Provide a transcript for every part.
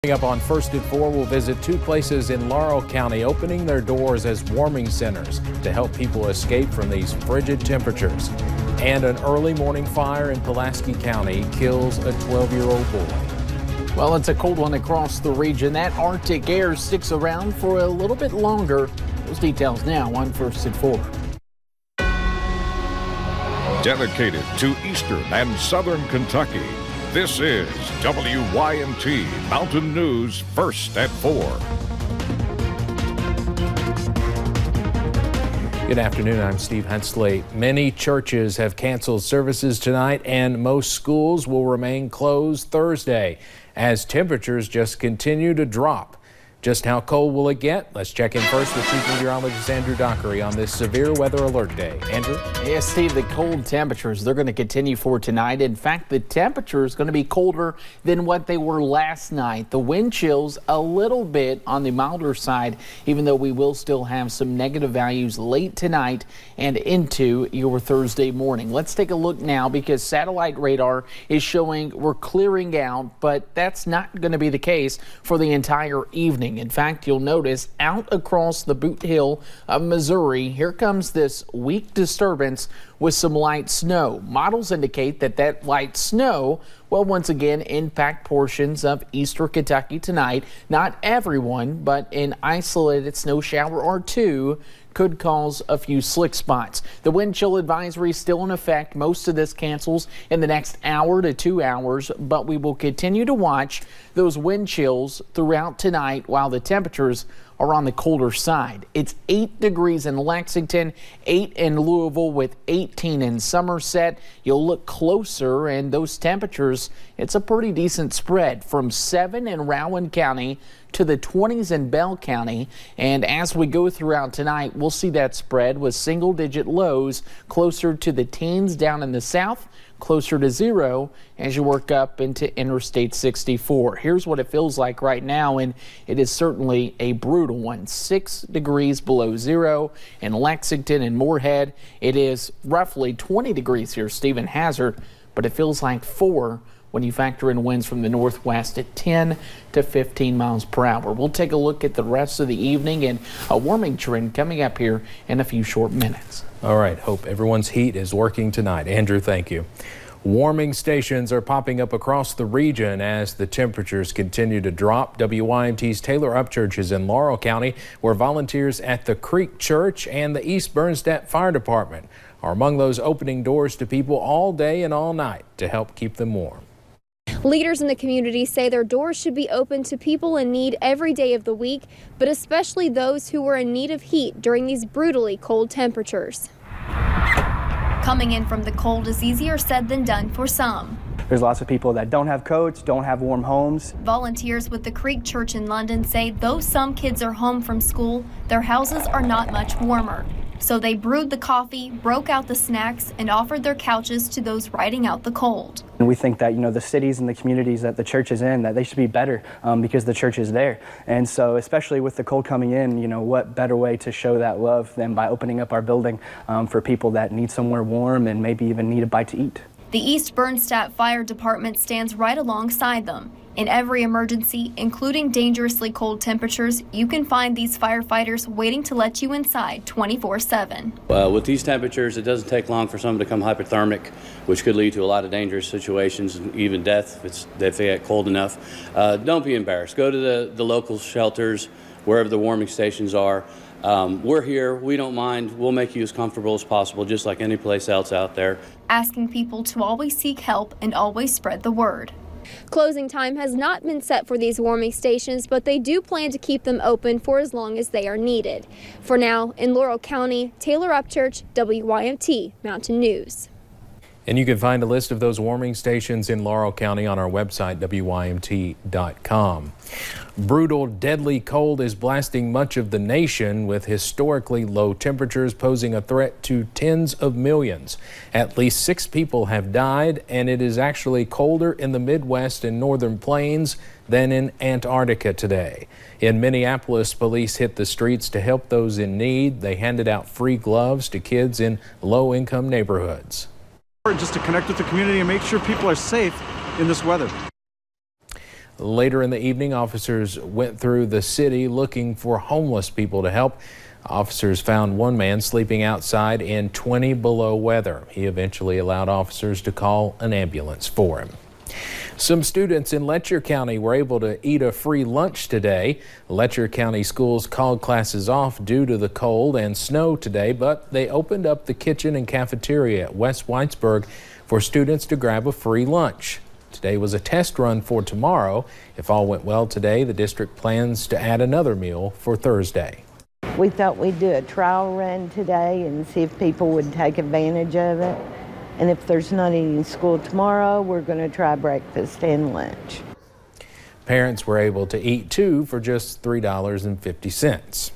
Coming up on First at 4, we'll visit two places in Laurel County opening their doors as warming centers to help people escape from these frigid temperatures. And an early morning fire in Pulaski County kills a 12-year-old boy. Well, it's a cold one across the region. That Arctic air sticks around for a little bit longer. Those details now on First at 4. Dedicated to Eastern and Southern Kentucky, this is WYMT Mountain News First at 4. Good afternoon, I'm Steve Hensley. Many churches have canceled services tonight and most schools will remain closed Thursday as temperatures just continue to drop. Just how cold will it get? Let's check in first with Chief Meteorologist Andrew Dockery on this severe weather alert day. Andrew? Yes, Steve, the cold temperatures, they're going to continue for tonight. In fact, the temperature is going to be colder than what they were last night. The wind chills a little bit on the milder side, even though we will still have some negative values late tonight and into your Thursday morning. Let's take a look now because satellite radar is showing we're clearing out, but that's not going to be the case for the entire evening. In fact, you'll notice out across the Boot Hill of Missouri, here comes this weak disturbance with some light snow. Models indicate that that light snow will once again impact portions of eastern Kentucky tonight. Not everyone, but an isolated snow shower or two could cause a few slick spots. The wind chill advisory is still in effect. Most of this cancels in the next hour to 2 hours, but we will continue to watch those wind chills throughout tonight while the temperatures are on the colder side. It's 8 degrees in Lexington, 8 in Louisville with 18 in Somerset. You'll look closer and those temperatures, it's a pretty decent spread from 7 in Rowan County to the 20s in Bell County. And as we go throughout tonight, we'll see that spread with single-digit lows closer to the teens down in the south, closer to 0 as you work up into Interstate 64. Here's what it feels like right now, and it is certainly a brutal one. 6 degrees below 0 in Lexington and Moorhead. It is roughly 20 degrees here, Stephen Hazard, but it feels like 4 when you factor in winds from the northwest at 10 to 15 miles per hour. We'll take a look at the rest of the evening and a warming trend coming up here in a few short minutes. All right, hope everyone's heat is working tonight. Andrew, thank you. Warming stations are popping up across the region as the temperatures continue to drop. WYMT's Taylor Upchurch is in Laurel County, where volunteers at the Creek Church and the East Bernstadt Fire Department are among those opening doors to people all day and all night to help keep them warm. Leaders in the community say their doors should be open to people in need every day of the week, but especially those who were in need of heat during these brutally cold temperatures. Coming in from the cold is easier said than done for some. There's lots of people that don't have coats, don't have warm homes. Volunteers with the Creek Church in London say though some kids are home from school, their houses are not much warmer. So they brewed the coffee, broke out the snacks, and offered their couches to those riding out the cold. And we think that, the cities and the communities that the church is in, that they should be better because the church is there. And so especially with the cold coming in, what better way to show that love than by opening up our building for people that need somewhere warm and maybe even need a bite to eat. The East Bernstadt Fire Department stands right alongside them. In every emergency, including dangerously cold temperatures, you can find these firefighters waiting to let you inside 24/7. With these temperatures, it doesn't take long for someone to become hypothermic, which could lead to a lot of dangerous situations and even death if they get cold enough. Don't be embarrassed. Go to the local shelters, wherever the warming stations are. We're here. We don't mind. We'll make you as comfortable as possible, just like any place else out there. Asking people to always seek help and always spread the word. Closing time has not been set for these warming stations, but they do plan to keep them open for as long as they are needed. For now, in Laurel County, Taylor Upchurch, WYMT Mountain News. And you can find a list of those warming stations in Laurel County on our website, WYMT.com. Brutal, deadly cold is blasting much of the nation, with historically low temperatures posing a threat to tens of millions. At least 6 people have died, and it is actually colder in the Midwest and Northern Plains than in Antarctica today. In Minneapolis, police hit the streets to help those in need. They handed out free gloves to kids in low-income neighborhoods. Just to connect with the community and make sure people are safe in this weather. Later in the evening, officers went through the city looking for homeless people to help. Officers found one man sleeping outside in 20 below weather. He eventually allowed officers to call an ambulance for him. Some students in Letcher County were able to eat a free lunch today. Letcher County schools called classes off due to the cold and snow today, but they opened up the kitchen and cafeteria at West Whitesburg for students to grab a free lunch. Today was a test run for tomorrow. If all went well today, the district plans to add another meal for Thursday. We thought we'd do a trial run today and see if people would take advantage of it. And if there's not any school tomorrow, we're going to try breakfast and lunch. Parents were able to eat too for just $3.50.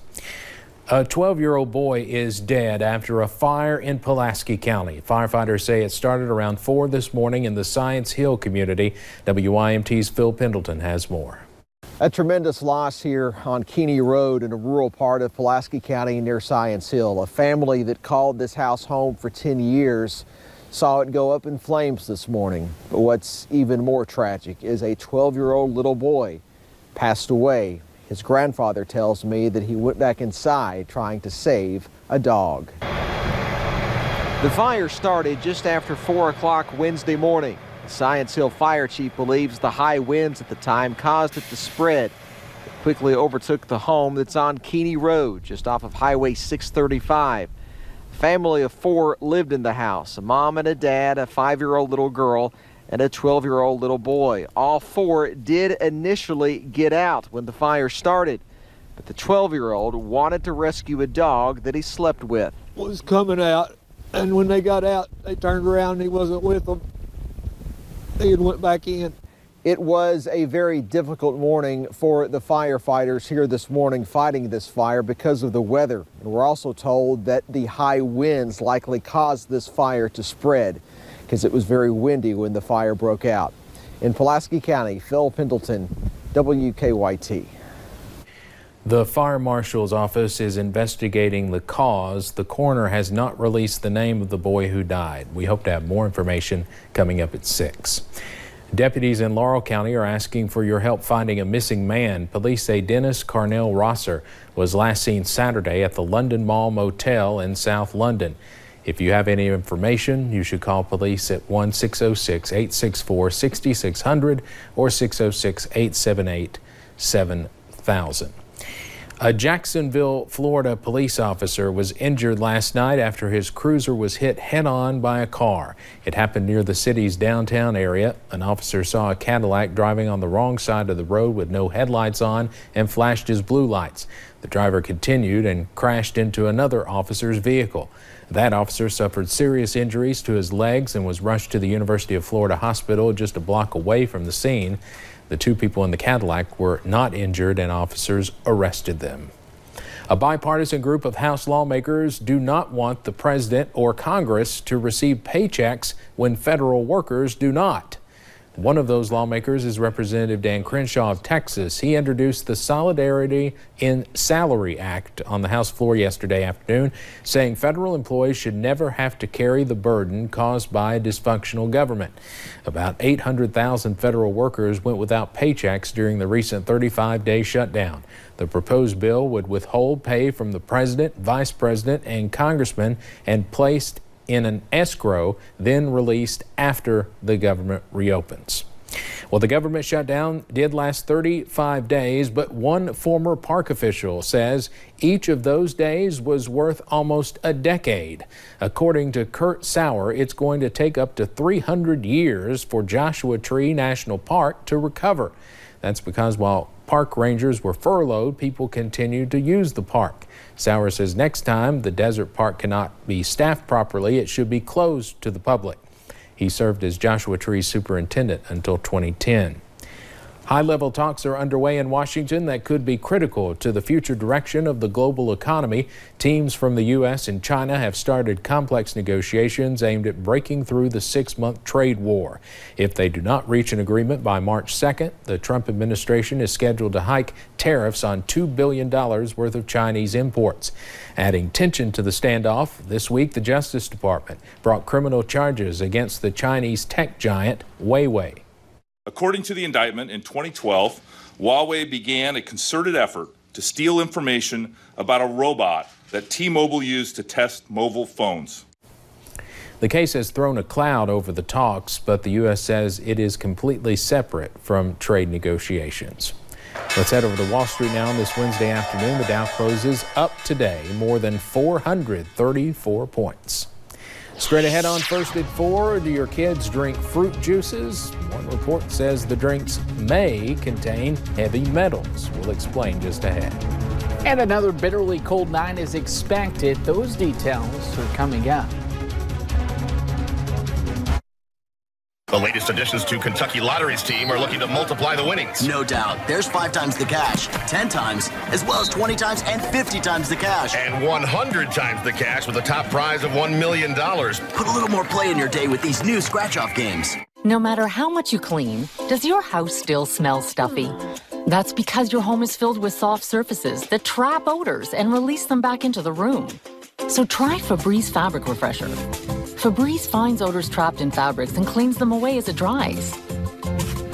A 12-year-old boy is dead after a fire in Pulaski County. Firefighters say it started around 4 this morning in the Science Hill community. WYMT's Phil Pendleton has more. A tremendous loss here on Keeney Road in a rural part of Pulaski County near Science Hill. A family that called this house home for 10 years saw it go up in flames this morning. But what's even more tragic is a 12-year-old little boy passed away. His grandfather tells me that he went back inside trying to save a dog. The fire started just after 4 o'clock Wednesday morning. The Science Hill fire chief believes the high winds at the time caused it to spread. It quickly overtook the home that's on Keeney Road, just off of Highway 635. A family of 4 lived in the house, a mom and a dad, a 5-year-old little girl, and a 12-year-old little boy. All 4 did initially get out when the fire started, but the 12-year-old wanted to rescue a dog that he slept with. Was coming out, and when they got out, they turned around and he wasn't with them. He had went back in. It was a very difficult morning for the firefighters here this morning fighting this fire because of the weather. And we're also told that the high winds likely caused this fire to spread because it was very windy when the fire broke out. In Pulaski County, Phil Pendleton, WKYT. The fire marshal's office is investigating the cause. The coroner has not released the name of the boy who died. We hope to have more information coming up at 6. Deputies in Laurel County are asking for your help finding a missing man. Police say Dennis Carnell Rosser was last seen Saturday at the London Mall Motel in South London. If you have any information, you should call police at 1-606-864-6600 or 606-878-7000. A Jacksonville, Florida police officer was injured last night after his cruiser was hit head-on by a car. It happened near the city's downtown area. An officer saw a Cadillac driving on the wrong side of the road with no headlights on and flashed his blue lights. The driver continued and crashed into another officer's vehicle. That officer suffered serious injuries to his legs and was rushed to the University of Florida Hospital just a block away from the scene. The 2 people in the Cadillac were not injured and officers arrested them. A bipartisan group of House lawmakers do not want the president or Congress to receive paychecks when federal workers do not. One of those lawmakers is Representative Dan Crenshaw of Texas. He introduced the Solidarity in Salary Act on the House floor yesterday afternoon, saying federal employees should never have to carry the burden caused by a dysfunctional government. About 800,000 federal workers went without paychecks during the recent 35-day shutdown. The proposed bill would withhold pay from the president, vice president, and congressmen and placed in an escrow, then released after the government reopens. Well, the government shutdown did last 35 days, but one former park official says each of those days was worth almost a decade. According to Kurt Sauer, it's going to take up to 300 years for Joshua Tree National Park to recover. That's because while park rangers were furloughed, people continued to use the park. Sauer says next time the desert park cannot be staffed properly, it should be closed to the public. He served as Joshua Tree's superintendent until 2010. High-level talks are underway in Washington that could be critical to the future direction of the global economy. Teams from the U.S. and China have started complex negotiations aimed at breaking through the 6-month trade war. If they do not reach an agreement by March 2nd, the Trump administration is scheduled to hike tariffs on $2 billion worth of Chinese imports. Adding tension to the standoff, this week the Justice Department brought criminal charges against the Chinese tech giant Huawei. According to the indictment, in 2012, Huawei began a concerted effort to steal information about a robot that T-Mobile used to test mobile phones. The case has thrown a cloud over the talks, but the U.S. says it is completely separate from trade negotiations. Let's head over to Wall Street now on this Wednesday afternoon. The Dow closes up today, more than 434 points. Straight ahead on First at 4, do your kids drink fruit juices? One report says the drinks may contain heavy metals. We'll explain just ahead. And another bitterly cold night is expected. Those details are coming up. The latest additions to Kentucky Lottery's team are looking to multiply the winnings. No doubt. There's 5 times the cash, 10 times, as well as 20 times and 50 times the cash. And 100 times the cash with a top prize of $1 million. Put a little more play in your day with these new scratch-off games. No matter how much you clean, does your house still smell stuffy? That's because your home is filled with soft surfaces that trap odors and release them back into the room. So try Febreze Fabric Refresher. Febreze finds odors trapped in fabrics and cleans them away as it dries.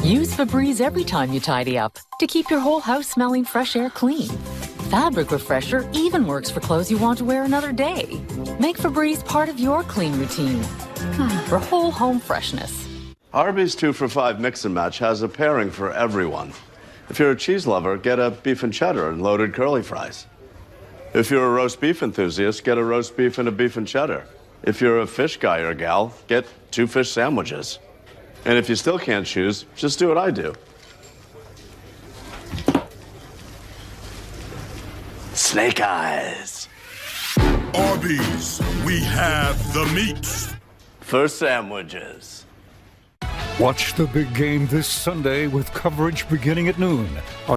Use Febreze every time you tidy up to keep your whole house smelling fresh air clean. Fabric Refresher even works for clothes you want to wear another day. Make Febreze part of your clean routine for whole home freshness. Arby's 2 for $5 Mix and Match has a pairing for everyone. If you're a cheese lover, get a beef and cheddar and loaded curly fries. If you're a roast beef enthusiast, get a roast beef and a beef and cheddar. If you're a fish guy or gal, get 2 fish sandwiches. And if you still can't choose, just do what I do. Snake eyes. Arby's, we have the meats. For sandwiches. Watch the big game this Sunday with coverage beginning at noon.